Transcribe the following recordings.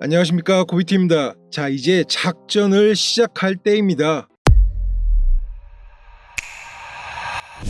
안녕하십니까, 고비트입니다. 자, 이제 작전을 시작할 때입니다.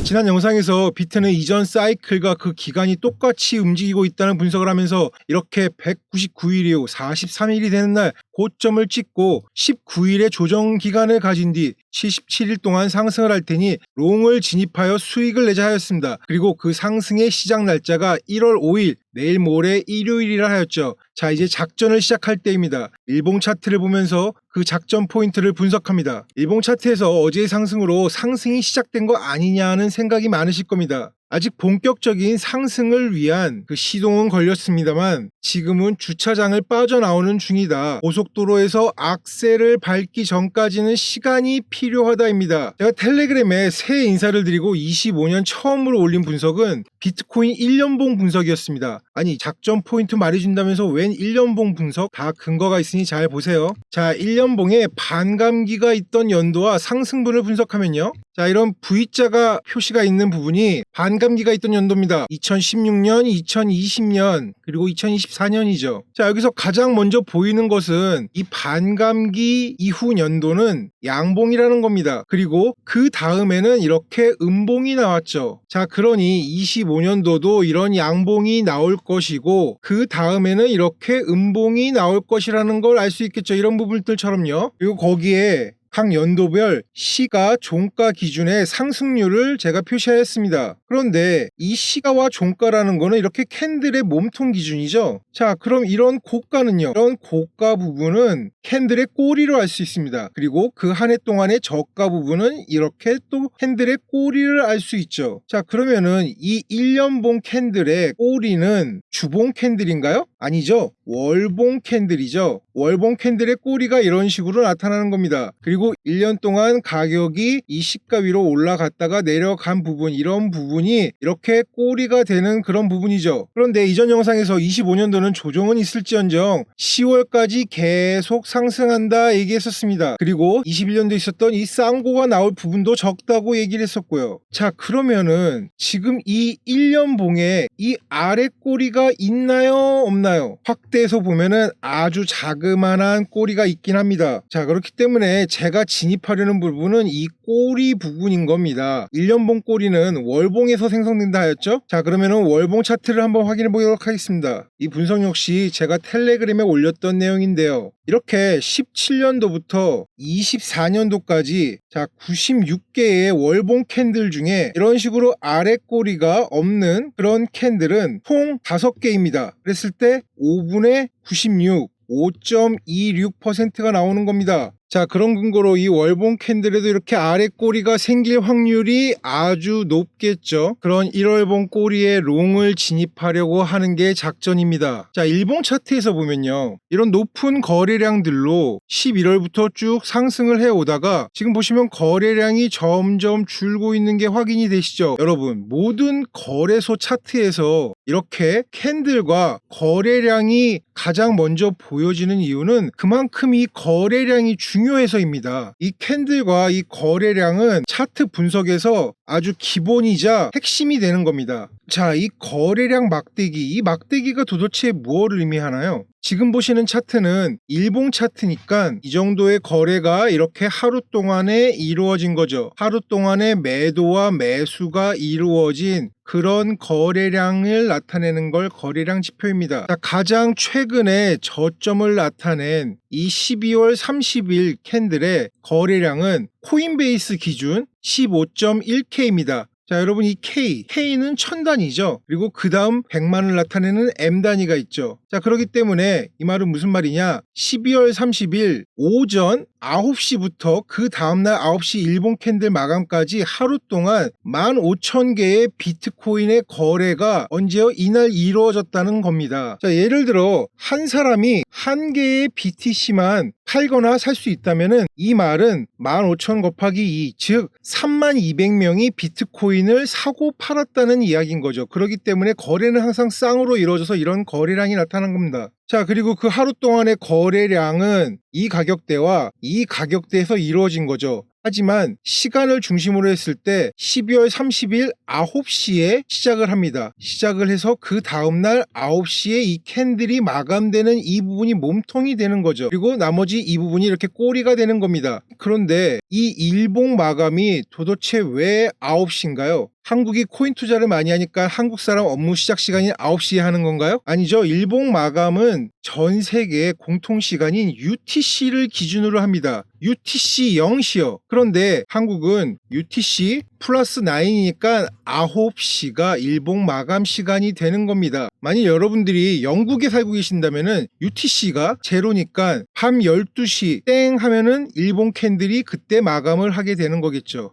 지난 영상에서 비트는 이전 사이클과 그 기간이 똑같이 움직이고 있다는 분석을 하면서 이렇게 199일이 후 43일이 되는 날 고점을 찍고 19일의 조정 기간을 가진 뒤 77일 동안 상승을 할 테니 롱을 진입하여 수익을 내자 하였습니다. 그리고 그 상승의 시작 날짜가 1월 5일 내일 모레 일요일이라 하였죠. 자, 이제 작전을 시작할 때입니다. 일봉 차트를 보면서 그 작전 포인트를 분석합니다. 일봉 차트에서 어제의 상승으로 상승이 시작된 거 아니냐는 생각이 많으실 겁니다. 아직 본격적인 상승을 위한 그 시동은 걸렸습니다만 지금은 주차장을 빠져나오는 중이다. 고속도로에서 악셀을 밟기 전까지는 시간이 필요하다입니다. 제가 텔레그램에 새해 인사를 드리고 25년 처음으로 올린 분석은 비트코인 1년봉 분석이었습니다. 아니, 작전 포인트 말해준다면서 웬 1년봉 분석? 다 근거가 있으니 잘 보세요. 자, 1년봉에 반감기가 있던 연도와 상승분을 분석하면요, 자, 이런 V자가 표시가 있는 부분이 반감기가 있던 연도입니다. 2016년, 2020년, 그리고 2024년이죠. 자, 여기서 가장 먼저 보이는 것은 이 반감기 이후 연도는 양봉이라는 겁니다. 그리고 그 다음에는 이렇게 음봉이 나왔죠. 자, 그러니 25년도도 이런 양봉이 나올 것이고 그 다음에는 이렇게 음봉이 나올 것이라는 걸 알 수 있겠죠. 이런 부분들처럼요. 그리고 거기에 각 연도별 시가 종가 기준의 상승률을 제가 표시하였습니다. 그런데 이 시가와 종가라는 거는 이렇게 캔들의 몸통 기준이죠. 자, 그럼 이런 고가는요, 이런 고가 부분은 캔들의 꼬리로 알 수 있습니다. 그리고 그 한 해 동안의 저가 부분은 이렇게 또 캔들의 꼬리를 알 수 있죠. 자, 그러면은 이 1년봉 캔들의 꼬리는 주봉 캔들인가요? 아니죠. 월봉 캔들이죠. 월봉 캔들의 꼬리가 이런 식으로 나타나는 겁니다. 그리고 1년 동안 가격이 이 시가 위로 올라갔다가 내려간 부분, 이런 부분이 이렇게 꼬리가 되는 그런 부분이죠. 그런데 이전 영상에서 25년도는 조정은 있을지언정 10월까지 계속 상승한다 얘기했었습니다. 그리고 21년도 있었던 이 쌍고가 나올 부분도 적다고 얘기를 했었고요. 자, 그러면은 지금 이 1년봉에 이 아래 꼬리가 있나요, 없나요? 확대해서 보면은 아주 자그만한 꼬리가 있긴 합니다. 자, 그렇기 때문에 제가 진입하려는 부분은 이 꼬리 부분인 겁니다. 1년봉 꼬리는 월봉에서 생성된다 하였죠? 자, 그러면은 월봉 차트를 한번 확인해 보도록 하겠습니다. 이 분석 역시 제가 텔레그램에 올렸던 내용인데요. 이렇게 17년도부터 24년도까지 자 96개의 월봉 캔들 중에 이런 식으로 아래 꼬리가 없는 그런 캔들은 총 5개입니다. 그랬을 때 5분의 96, 5.26%가 나오는 겁니다. 자, 그런 근거로 이 월봉 캔들에도 이렇게 아래 꼬리가 생길 확률이 아주 높겠죠. 그런 1월봉 꼬리에 롱을 진입하려고 하는 게 작전입니다. 자, 일봉 차트에서 보면요, 이런 높은 거래량들로 11월부터 쭉 상승을 해오다가 지금 보시면 거래량이 점점 줄고 있는 게 확인이 되시죠. 여러분, 모든 거래소 차트에서 이렇게 캔들과 거래량이 가장 먼저 보여지는 이유는 그만큼 이 거래량이 중요해서입니다. 이 캔들과 이 거래량은 차트 분석에서 아주 기본이자 핵심이 되는 겁니다. 자, 이 거래량 막대기, 이 막대기가 도대체 무엇을 의미하나요? 지금 보시는 차트는 일봉 차트니까 이 정도의 거래가 이렇게 하루 동안에 이루어진 거죠. 하루 동안에 매도와 매수가 이루어진 그런 거래량을 나타내는 걸 거래량 지표입니다. 자, 가장 최근에 저점을 나타낸 이 12월 30일 캔들의 거래량은 코인베이스 기준 15.1K입니다. 자, 여러분, 이 K는 1000단위죠. 그리고 그 다음 100만을 나타내는 M단위가 있죠. 자, 그렇기 때문에 이 말은 무슨 말이냐, 12월 30일 오전 9시부터 그 다음날 9시 일본 캔들 마감까지 하루 동안 15,000개의 비트코인의 거래가 언제요? 이날 이루어졌다는 겁니다. 자, 예를 들어 한 사람이 한 개의 BTC만 팔거나 살 수 있다면은 이 말은 15,000 곱하기 2, 즉 32,000명이 비트코인을 사고 팔았다는 이야기인 거죠. 그렇기 때문에 거래는 항상 쌍으로 이루어져서 이런 거래량이 나타난 겁니다. 자, 그리고 그 하루 동안의 거래량은 이 가격대와 이 가격대에서 이루어진 거죠. 하지만 시간을 중심으로 했을 때 12월 30일 9시에 시작을 합니다. 시작을 해서 그 다음날 9시에 이 캔들이 마감되는 이 부분이 몸통이 되는 거죠. 그리고 나머지 이 부분이 이렇게 꼬리가 되는 겁니다. 그런데 이 일봉 마감이 도대체 왜 9시인가요? 한국이 코인 투자를 많이 하니까 한국 사람 업무 시작 시간이 9시에 하는 건가요? 아니죠. 일봉 마감은 전 세계의 공통 시간인 UTC를 기준으로 합니다. UTC 0시요. 그런데 한국은 UTC 플러스 9이니까 9시가 일봉 마감 시간이 되는 겁니다. 만약 여러분들이 영국에 살고 계신다면은 UTC가 제로니까 밤 12시 땡 하면은 일본 캔들이 그때 마감을 하게 되는 거겠죠.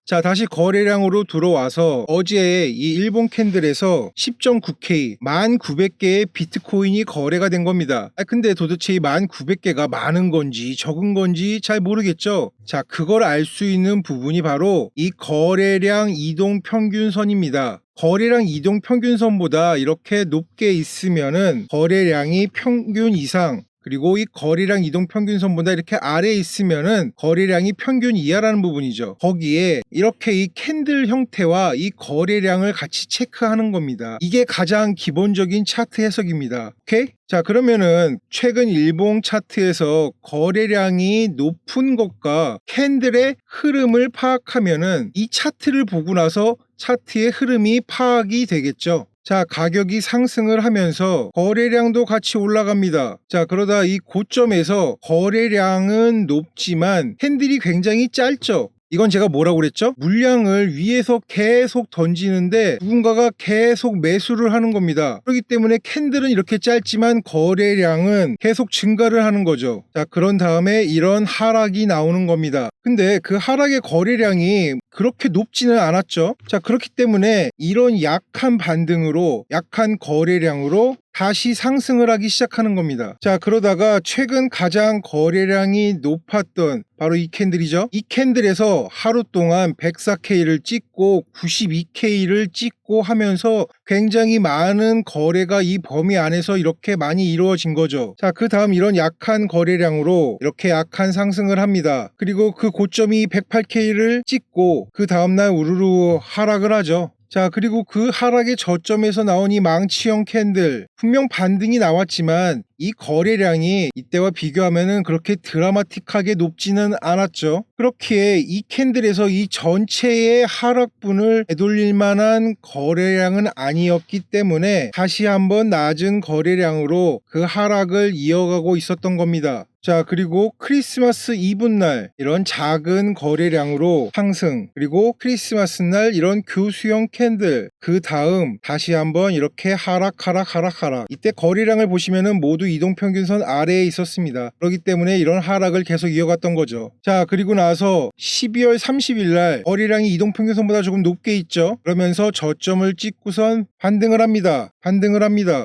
자, 다시 거래량으로 들어와서 어제 이 일본 캔들에서 10.9K 1900개의 비트코인이 거래가 된 겁니다. 근데 도대체 이 1900개가 많은 건지 적은 건지 잘 모르겠죠. 자, 그걸 알 수 있는 부분이 바로 이 거래량 이동 평균선입니다. 거래량 이동 평균선보다 이렇게 높게 있으면은 거래량이 평균 이상, 그리고 이 거래량 이동 평균선보다 이렇게 아래에 있으면은 거래량이 평균 이하라는 부분이죠. 거기에 이렇게 이 캔들 형태와 이 거래량을 같이 체크하는 겁니다. 이게 가장 기본적인 차트 해석입니다. 오케이? 자, 그러면은 최근 일봉 차트에서 거래량이 높은 것과 캔들의 흐름을 파악하면은 이 차트를 보고 나서 차트의 흐름이 파악이 되겠죠. 자, 가격이 상승을 하면서 거래량도 같이 올라갑니다. 자, 그러다 이 고점에서 거래량은 높지만 캔들이 굉장히 짧죠. 이건 제가 뭐라고 그랬죠? 물량을 위에서 계속 던지는데 누군가가 계속 매수를 하는 겁니다. 그렇기 때문에 캔들은 이렇게 짧지만 거래량은 계속 증가를 하는 거죠. 자, 그런 다음에 이런 하락이 나오는 겁니다. 근데 그 하락의 거래량이 그렇게 높지는 않았죠. 자, 그렇기 때문에 이런 약한 반등으로, 약한 거래량으로 다시 상승을 하기 시작하는 겁니다. 자, 그러다가 최근 가장 거래량이 높았던 바로 이 캔들이죠. 이 캔들에서 하루 동안 104K를 찍고 92K를 찍고 하면서 굉장히 많은 거래가 이 범위 안에서 이렇게 많이 이루어진 거죠. 자, 그 다음 이런 약한 거래량으로 이렇게 약한 상승을 합니다. 그리고 그 고점이 108K를 찍고 그 다음날 우르르 하락을 하죠. 자, 그리고 그 하락의 저점에서 나온 이 망치형 캔들, 분명 반등이 나왔지만 이 거래량이 이때와 비교하면은 그렇게 드라마틱하게 높지는 않았죠. 그렇기에 이 캔들에서 이 전체의 하락분을 되돌릴 만한 거래량은 아니었기 때문에 다시 한번 낮은 거래량으로 그 하락을 이어가고 있었던 겁니다. 자, 그리고 크리스마스 이브날 이런 작은 거래량으로 상승, 그리고 크리스마스 날 이런 교수형 캔들, 그 다음 다시 한번 이렇게 하락. 이때 거래량을 보시면은 모두 이동평균선 아래에 있었습니다. 그렇기 때문에 이런 하락을 계속 이어갔던 거죠. 자, 그리고 나서 12월 30일 날 거래량이 이동평균선보다 조금 높게 있죠. 그러면서 저점을 찍고선 반등을 합니다.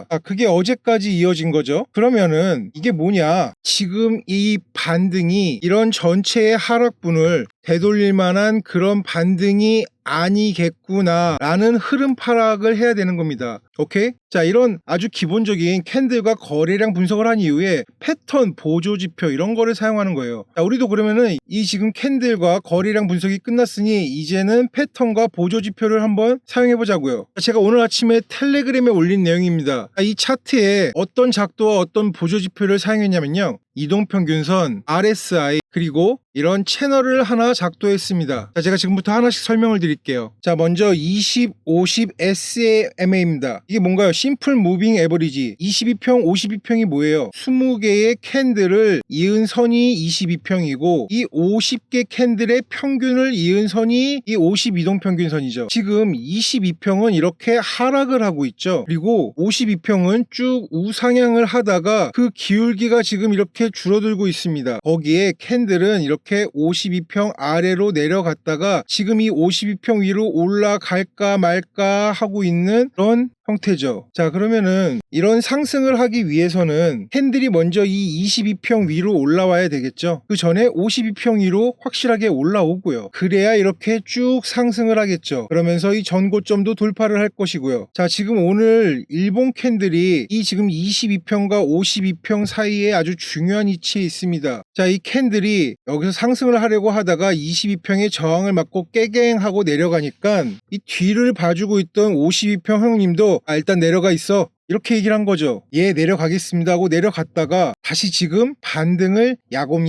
아, 그게 어제까지 이어진 거죠. 그러면은 이게 뭐냐? 지금 이 반등이 이런 전체의 하락분을 되돌릴 만한 그런 반등이 아니겠구나 라는 흐름 파악을 해야 되는 겁니다. 오케이? 자, 이런 아주 기본적인 캔들과 거래량 분석을 한 이후에 패턴, 보조지표 이런 거를 사용하는 거예요. 자, 우리도 그러면은 이 지금 캔들과 거래량 분석이 끝났으니 이제는 패턴과 보조지표를 한번 사용해 보자고요. 제가 오늘 아침에 텔레그램에 올린 내용입니다. 이 차트에 어떤 작도와 어떤 보조지표를 사용했냐면요, 이동평균선, RSI, 그리고 이런 채널을 하나 작도했습니다. 자, 제가 지금부터 하나씩 설명을 드릴게요. 자, 먼저 20, 50 SMA입니다. 이게 뭔가요? 심플 무빙 에버리지. 22평, 52평이 뭐예요? 20개의 캔들을 이은 선이 22평이고 이 50개 캔들의 평균을 이은 선이 이 52동평균선이죠. 지금 22평은 이렇게 하락을 하고 있죠. 그리고 52평은 쭉 우상향을 하다가 그 기울기가 지금 이렇게 줄어들고 있습니다. 거기에 캔들은 이렇게 52평 아래로 내려갔다가 지금 이 52평 위로 올라갈까 말까 하고 있는 그런 형태죠. 자, 그러면은 이런 상승을 하기 위해서는 캔들이 먼저 이 22평 위로 올라와야 되겠죠. 그 전에 52평 위로 확실하게 올라오고요. 그래야 이렇게 쭉 상승을 하겠죠. 그러면서 이 전고점도 돌파를 할 것이고요. 자, 지금 오늘 일본 캔들이 이 지금 22평과 52평 사이에 아주 중요한 위치에 있습니다. 자, 이 캔들이 여기서 상승을 하려고 하다가 22평의 저항을 맞고 깨갱하고 내려가니까 이 뒤를 봐주고 있던 52평 형님도 일단 내려가 있어, 이렇게 얘기를 한 거죠. 예, 내려가겠습니다 하고 내려갔다가 다시 지금 반등을 야곰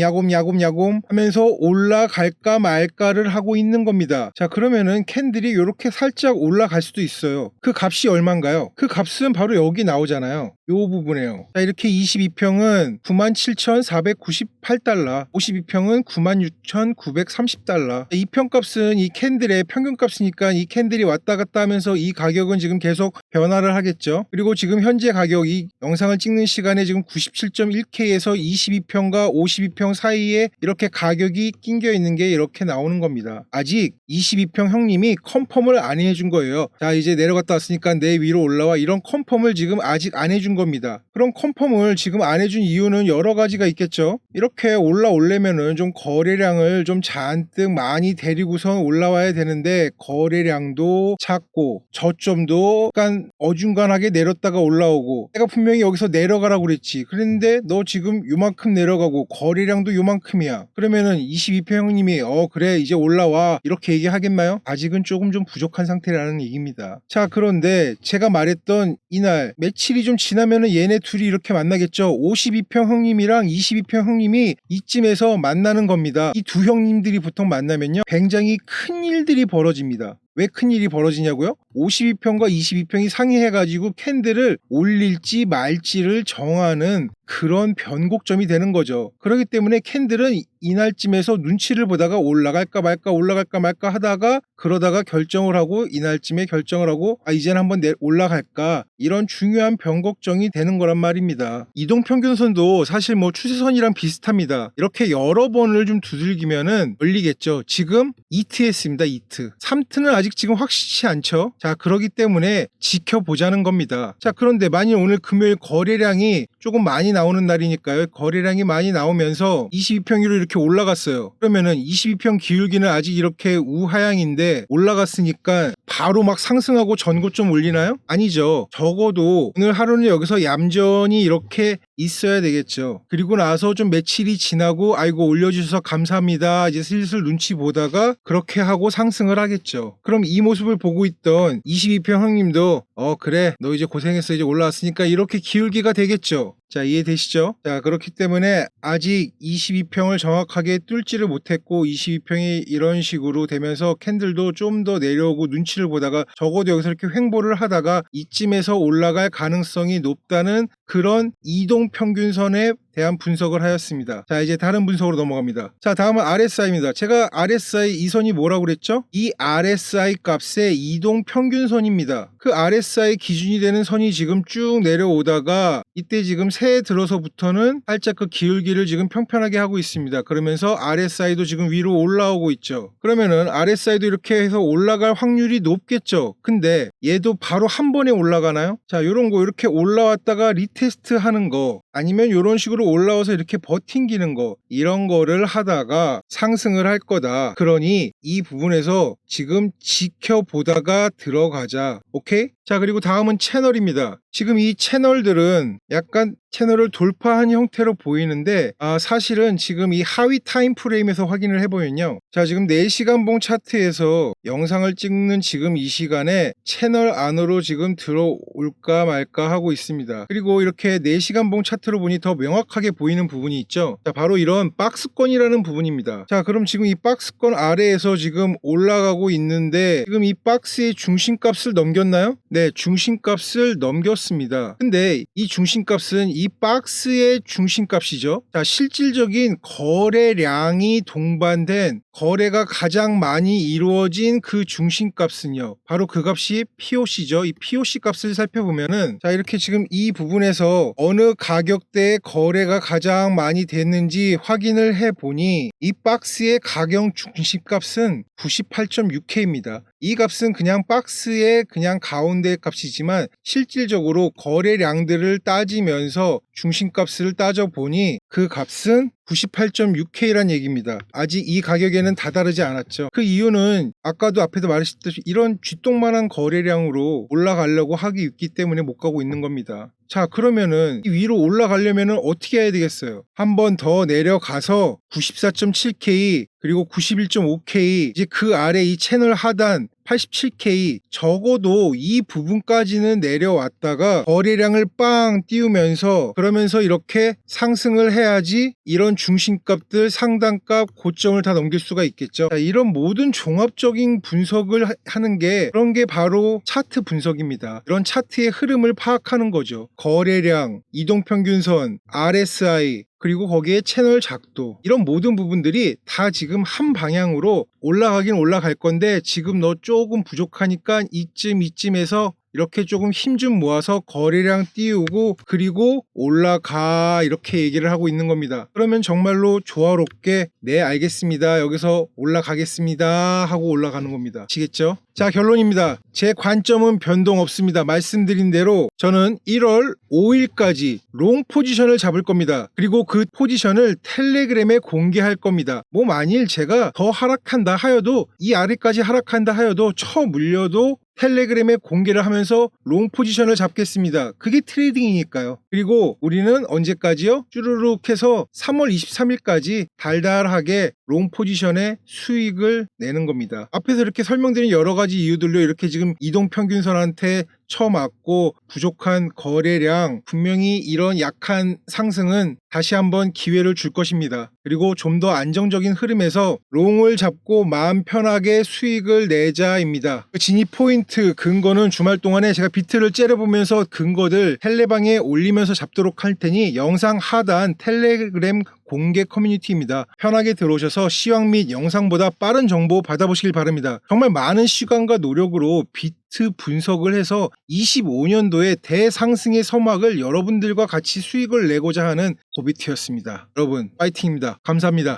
하면서 올라갈까 말까를 하고 있는 겁니다. 자, 그러면은 캔들이 이렇게 살짝 올라갈 수도 있어요. 그 값이 얼마인가요? 그 값은 바로 여기 나오잖아요. 요 부분에요. 자, 이렇게 22평은 97,498달러, 52평은 96,930달러. 이 평값은 이 캔들의 평균값이니까 이 캔들이 왔다 갔다 하면서 이 가격은 지금 계속 변화를 하겠죠. 그리고 지금 현재 가격이 영상을 찍는 시간에 지금 97.1K에서 22평과 52평 사이에 이렇게 가격이 낑겨 있는 게 이렇게 나오는 겁니다. 아직 22평 형님이 컨펌을 안 해준 거예요. 자, 이제 내려갔다 왔으니까 내 위로 올라와, 이런 컨펌을 지금 아직 안 해준 겁니다. 그럼 컨펌을 지금 안 해준 이유는 여러 가지가 있겠죠. 이렇게 올라오려면은 좀 거래량을 좀 잔뜩 많이 데리고선 올라와야 되는데 거래량도 작고 저점도 약간 어중간하게 내렸다가 올라오고, 내가 분명히 여기서 내려가라고 그랬지. 그랬는데 너 지금 요만큼 내려가고 거래량도 요만큼이야. 그러면은 22평 형님이 그래 이제 올라와 이렇게 얘기하겠나요? 아직은 조금 좀 부족한 상태라는 얘기입니다. 자, 그런데 제가 말했던 이날 며칠이 좀 지나면은 얘네 둘이 이렇게 만나겠죠. 52평 형님이랑 22평 형님이 이쯤에서 만나는 겁니다. 이 두 형님들이 보통 만나면요 굉장히 큰 일들이 벌어집니다. 왜 큰일이 벌어지냐고요? 52평과 22평이 상의해가지고 캔들을 올릴지 말지를 정하는 그런 변곡점이 되는 거죠. 그렇기 때문에 캔들은 이날쯤에서 눈치를 보다가 올라갈까 말까 하다가 그러다가 결정을 하고 이날쯤에 결정을 하고 이제는 한번 올라갈까, 이런 중요한 변곡점이 되는 거란 말입니다. 이동평균선도 사실 뭐 추세선이랑 비슷합니다. 이렇게 여러 번을 좀 두들기면은 열리겠죠. 지금 2트였습니다. 2트. 3트는 아직 지금 확실치 않죠. 자, 그러기 때문에 지켜보자는 겁니다. 자, 그런데 만일 오늘 금요일 거래량이 조금 많이 나오는 날이니까요. 거래량이 많이 나오면서 22평으로 이렇게 올라갔어요. 그러면은 22평 기울기는 아직 이렇게 우하향인데 올라갔으니까 바로 막 상승하고 전고점 올리나요? 아니죠. 적어도 오늘 하루는 여기서 얌전히 이렇게 있어야 되겠죠. 그리고 나서 좀 며칠이 지나고 아이고 올려주셔서 감사합니다, 이제 슬슬 눈치 보다가 그렇게 하고 상승을 하겠죠. 그럼 이 모습을 보고 있던 22평 형님도 그래 너 이제 고생했어, 이제 올라왔으니까 이렇게 기울기가 되겠죠. 자, 이해되시죠? 자, 그렇기 때문에 아직 22평을 정확하게 뚫지를 못했고 22평이 이런 식으로 되면서 캔들도 좀 더 내려오고 눈치를 보다가 적어도 여기서 이렇게 횡보를 하다가 이쯤에서 올라갈 가능성이 높다는 그런 이동평균선에 대한 분석을 하였습니다. 자, 이제 다른 분석으로 넘어갑니다. 자, 다음은 RSI입니다. 제가 RSI 이 선이 뭐라고 그랬죠? 이 RSI 값의 이동평균선입니다. 그 RSI 기준이 되는 선이 지금 쭉 내려오다가 이때 지금 새해 들어서부터는 살짝 그 기울기를 지금 평평하게 하고 있습니다. 그러면서 RSI도 지금 위로 올라오고 있죠. 그러면은 RSI도 이렇게 해서 올라갈 확률이 높겠죠. 근데 얘도 바로 한 번에 올라가나요? 자, 요런 거 이렇게 올라왔다가 리테스트 하는 거, 아니면 이런 식으로 올라와서 이렇게 버팅기는 거, 이런 거를 하다가 상승을 할 거다. 그러니 이 부분에서 지금 지켜보다가 들어가자. 오케이? 자, 그리고 다음은 채널입니다. 지금 이 채널들은 약간 채널을 돌파한 형태로 보이는데 사실은 지금 이 하위 타임 프레임에서 확인을 해보면요, 자, 지금 4시간봉 차트에서 영상을 찍는 지금 이 시간에 채널 안으로 지금 들어올까 말까 하고 있습니다. 그리고 이렇게 4시간봉 차트로 보니 더 명확하게 보이는 부분이 있죠. 자, 바로 이런 박스권이라는 부분입니다. 자, 그럼 지금 이 박스권 아래에서 지금 올라가고 있는데 지금 이 박스의 중심값을 넘겼나요? 네, 중심값을 넘겼습니다. 근데 이 중심값은 이 박스의 중심값이죠. 자, 실질적인 거래량이 동반된 거래가 가장 많이 이루어진 그 중심값은요, 바로 그 값이 POC죠. 이 POC 값을 살펴보면은, 자, 이렇게 지금 이 부분에서 어느 가격대에 거래가 가장 많이 됐는지 확인을 해보니 이 박스의 가격 중심값은 98.6K입니다. 이 값은 그냥 박스의 그냥 가운데 값이지만 실질적으로 거래량들을 따지면서 중심값을 따져보니 그 값은 98.6K란 얘기입니다. 아직 이 가격에는 다다르지 않았죠. 그 이유는 아까도 앞에도 말했듯이 이런 쥐똥만한 거래량으로 올라가려고 하기 있기 때문에 못 가고 있는 겁니다. 자, 그러면은 이 위로 올라가려면은 어떻게 해야 되겠어요? 한 번 더 내려가서 94.7K 그리고 91.5K, 이제 그 아래 이 채널 하단 87K, 적어도 이 부분까지는 내려왔다가 거래량을 빵 띄우면서, 그러면서 이렇게 상승을 해야지 이런 중심값들, 상단값, 고점을 다 넘길 수가 있겠죠. 자, 이런 모든 종합적인 분석을 하는 게, 그런 게 바로 차트 분석입니다. 이런 차트의 흐름을 파악하는 거죠. 거래량, 이동평균선, RSI, 그리고 거기에 채널 작도, 이런 모든 부분들이 다 지금 한 방향으로 올라가긴 올라갈 건데, 지금 너 조금 부족하니까 이쯤에서 이렇게 조금 힘 좀 모아서 거래량 띄우고 그리고 올라가, 이렇게 얘기를 하고 있는 겁니다. 그러면 정말로 조화롭게 네 알겠습니다, 여기서 올라가겠습니다 하고 올라가는 겁니다. 아시겠죠? 자, 결론입니다. 제 관점은 변동 없습니다. 말씀드린 대로 저는 1월 5일까지 롱 포지션을 잡을 겁니다. 그리고 그 포지션을 텔레그램에 공개할 겁니다. 뭐 만일 제가 더 하락한다 하여도, 이 아래까지 하락한다 하여도 쳐 물려도 텔레그램에 공개를 하면서 롱 포지션을 잡겠습니다. 그게 트레이딩이니까요. 그리고 우리는 언제까지요? 쭈루룩 해서 3월 23일까지 달달하게 롱 포지션에 수익을 내는 겁니다. 앞에서 이렇게 설명드린 여러 가지 이유들로 이렇게 지금 이동평균선한테 쳐맞고 부족한 거래량, 분명히 이런 약한 상승은 다시 한번 기회를 줄 것입니다. 그리고 좀 더 안정적인 흐름에서 롱을 잡고 마음 편하게 수익을 내자입니다. 진입 포인트 근거는 주말 동안에 제가 비트를 째려보면서 근거들 텔레방에 올리면서 잡도록 할 테니 영상 하단 텔레그램 공개 커뮤니티입니다. 편하게 들어오셔서 시황 및 영상보다 빠른 정보 받아보시길 바랍니다. 정말 많은 시간과 노력으로 비트 분석을 해서 25년도에 대상승의 서막을 여러분들과 같이 수익을 내고자 하는 고비트였습니다. 여러분 파이팅입니다. 감사합니다.